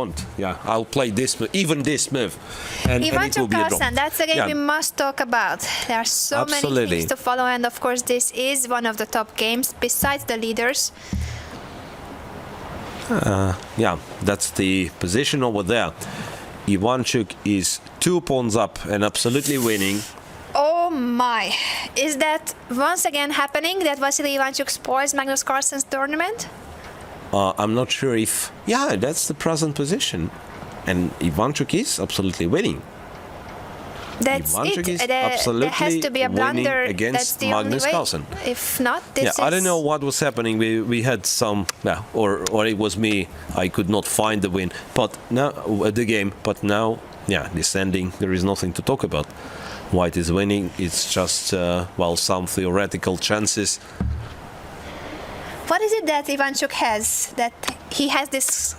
want. Yeah, I'll play this move, even this move, and it will Ivanchuk, be a draw. Carlsen, that's a game we must talk about. There are so many things to follow, and of course this is one of the top games besides the leaders. Yeah, that's the position over there. Ivanchuk is 2 pawns up and absolutely winning. Oh my! Is that once again happening, that Vassily Ivanchuk spoils Magnus Carlsen's tournament? I'm not sure if... Yeah, that's the present position. And Ivanchuk is absolutely winning. That's Ivanchuk it. is There has to be a blunder against that's the Magnus only way. Carlsen. If not, this is... I don't know what was happening. We had some... or it was me. I could not find the win. But now... the game. But now, descending. There is nothing to talk about. White is winning. It's just, some theoretical chances. What is it that Ivanchuk has? That he has this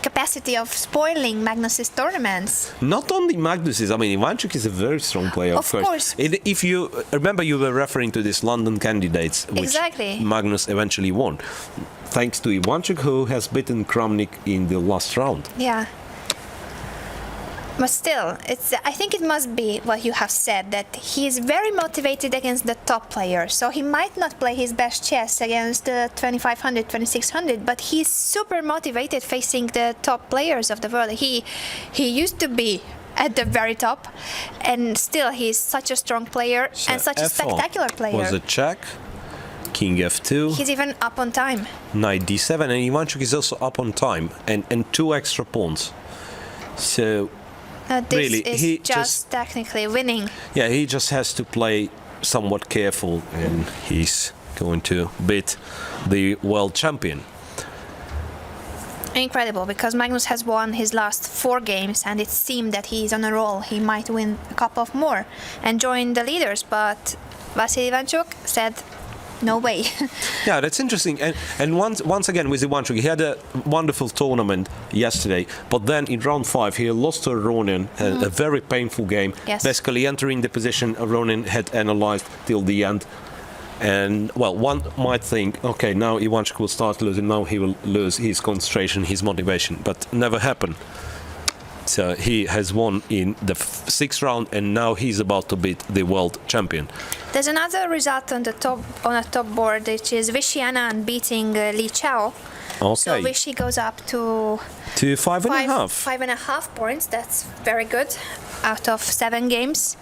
capacity of spoiling Magnus's tournaments? Not only Magnus's. I mean, Ivanchuk is a very strong player, of course. If you remember, you were referring to these London candidates, which Magnus eventually won, thanks to Ivanchuk, who has beaten Kramnik in the last round. Yeah. But still, I think it must be what you have said, that he is very motivated against the top players. So he might not play his best chess against the 2500, 2600, but he's super motivated facing the top players of the world. He used to be at the very top, and still he's such a strong player and such a spectacular player. Was a check. King f2. He's even up on time. Knight d7, and Ivanchuk is also up on time, and 2 extra pawns. So... this really, is he just technically winning. Yeah, he just has to play somewhat careful, and he's going to beat the world champion. Incredible, because Magnus has won his last 4 games, and it seemed that he's on a roll. He might win a couple of more and join the leaders, but Vassily Ivanchuk said, no way. Yeah, that's interesting. And once again with Ivanchuk, he had a wonderful tournament yesterday, but then in round 5 he lost to Ronin, a very painful game. Yes. Basically entering the position Ronin had analyzed till the end. And, one might think, okay, now Ivanchuk will start losing, now he will lose his concentration, his motivation, but never happened. So he has won in the 6th round, and now he's about to beat the world champion. There's another result on the top board, which is Vichy Anand beating Li Chao. Okay. So Vichy goes up to 5.5. 5.5 points. That's very good out of 7 games.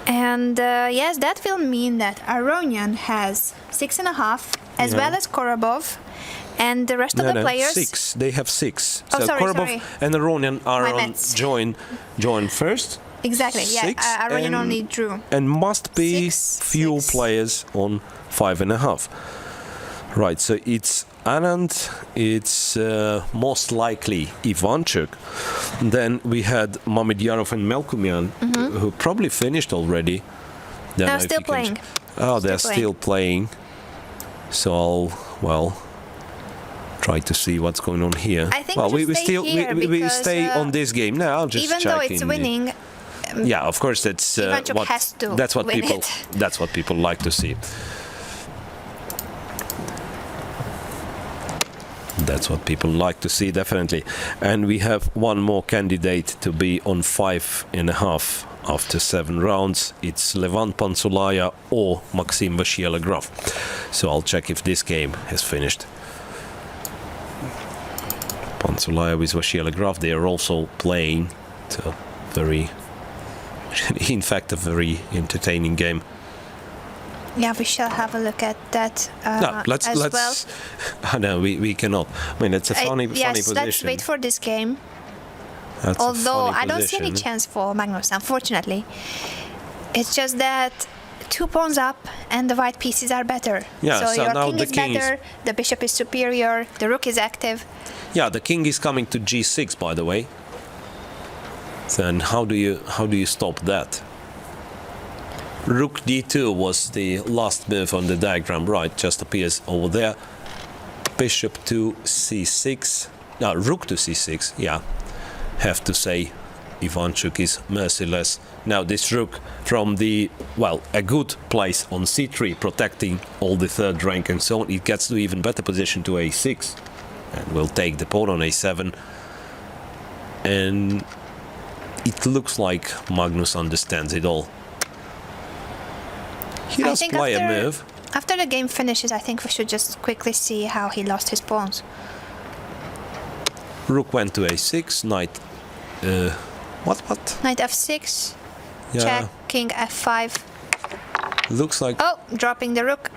And yes, that will mean that Aronian has 6.5, as well as Korobov. And the rest of the players... 6. They have 6. Oh, so sorry, Korobov and Aronian are on join first. Exactly, 6, Aronian only drew. And must be few players on 5.5. Right, so it's Anand, it's most likely Ivanchuk. Then we had Mamedyarov and Melkumian, who probably finished already. They're still playing. They're still playing. So I'll try to see what's going on here. I think we stay on this game. No, I'll just even check though it's winning. Yeah, of course that's what people like to see. That's what people like to see, definitely. And we have one more candidate to be on 5.5 after 7 rounds. It's Levant Pansulaya or Maxim Vachier-Lagrave. So I'll check if this game has finished. Pansulaya with Vachier-Lagrave, they are also playing. So in fact, a very entertaining game. Yeah, we shall have a look at that let's, well. No, we cannot. I mean, it's a funny position. Let's wait for this game. That's Although I don't see any chance for Magnus, unfortunately. It's just that 2 pawns up and the white pieces are better. Yeah, so your now king is better, the bishop is superior, the rook is active. Yeah, the king is coming to g6, by the way. Then how do you stop that? Rook d2 was the last move on the diagram, right? Just appears over there. Bishop to c6. Rook to c6, yeah. Have to say Ivanchuk is merciless. Now this rook from the, a good place on c3, protecting all the 3rd rank and so on, it gets to even better position to a6. and will take the pawn on a7. And it looks like Magnus understands it all. He does play a move. After the game finishes, I think we should just quickly see how he lost his pawns. Rook went to a6, knight... what? Knight f6, Yeah. check, king f5. Looks like... Oh, dropping the rook.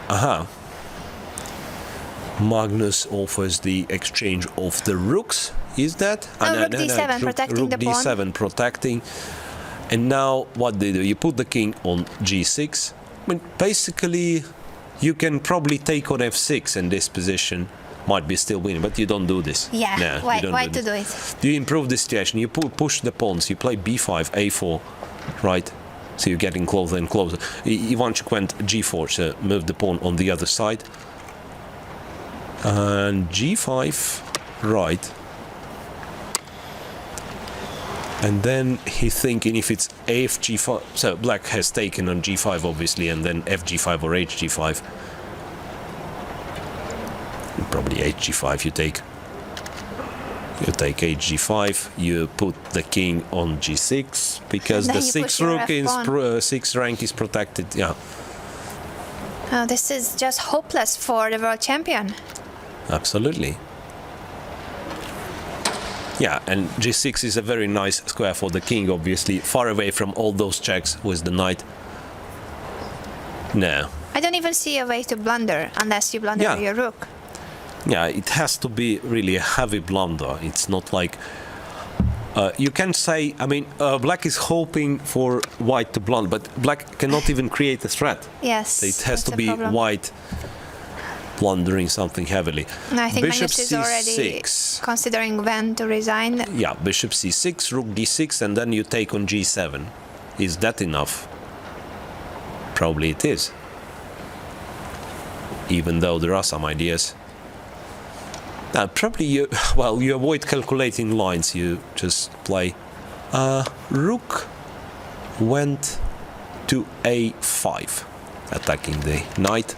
Aha. Magnus offers the exchange of the rooks. Is that? No, rook d7, protecting the pawn. Rook d7, protecting. And now what they do? You put the king on g6. I mean, basically, you can probably take on f6 in this position. Might be still winning, but you don't do this. Yeah, No, why you don't to this. do it? You improve the situation. You push the pawns. You play b5, a4, right? So you're getting closer and closer. Ivanchuk went g4, so move the pawn on the other side. And g5, right. And then he's thinking if it's afg5, so black has taken on g5 obviously, and then fg5 or hg5. Probably hg5 you take. You take hg5, you put the king on g6, because the 6 rook is 6 rank is protected, yeah. Oh, this is just hopeless for the world champion. Absolutely. Yeah, and g6 is a very nice square for the king, obviously, far away from all those checks with the knight. No. I don't even see a way to blunder unless you blunder your rook. Yeah, it has to be really a heavy blunder. It's not like... you can say, I mean, black is hoping for white to blunder, but black cannot even create a threat. Yes, So it has to be problem. white blundering something heavily. And I think Bishop Magnus is already c6. considering when to resign. Yeah, bishop c6, rook d6, and then you take on g7. Is that enough? Probably it is. Even though there are some ideas. Probably you avoid calculating lines, you just play. Rook went to a5, attacking the knight.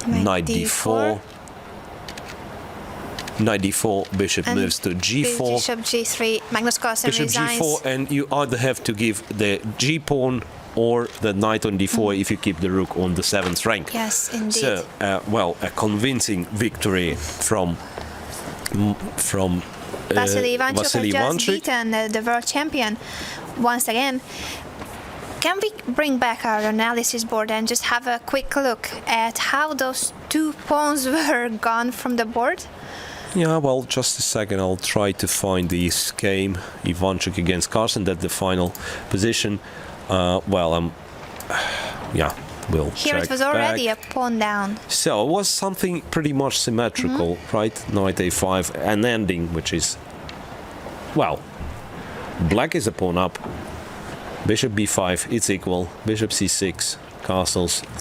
Knight d4. Knight d4, bishop And moves to g4. Bishop g3, Magnus Carlsen Bishop resigns. g4, and you either have to give the g-pawn or the knight on d4 if you keep the rook on the 7th rank. Yes, indeed. So, a convincing victory from Vassily Ivanchuk Vassily has just Ivanchuk. beaten the world champion once again. Can we bring back our analysis board and just have a quick look at how those 2 pawns were gone from the board? Yeah, well, just a second. I'll try to find this game. Ivanchuk against Carlsen, that's the final position. We'll Here check it was already back. a pawn down. So it was something pretty much symmetrical, right? Knight a5, an ending, which is, well, black is a pawn up. Bishop b5, it's equal. Bishop c6, castles.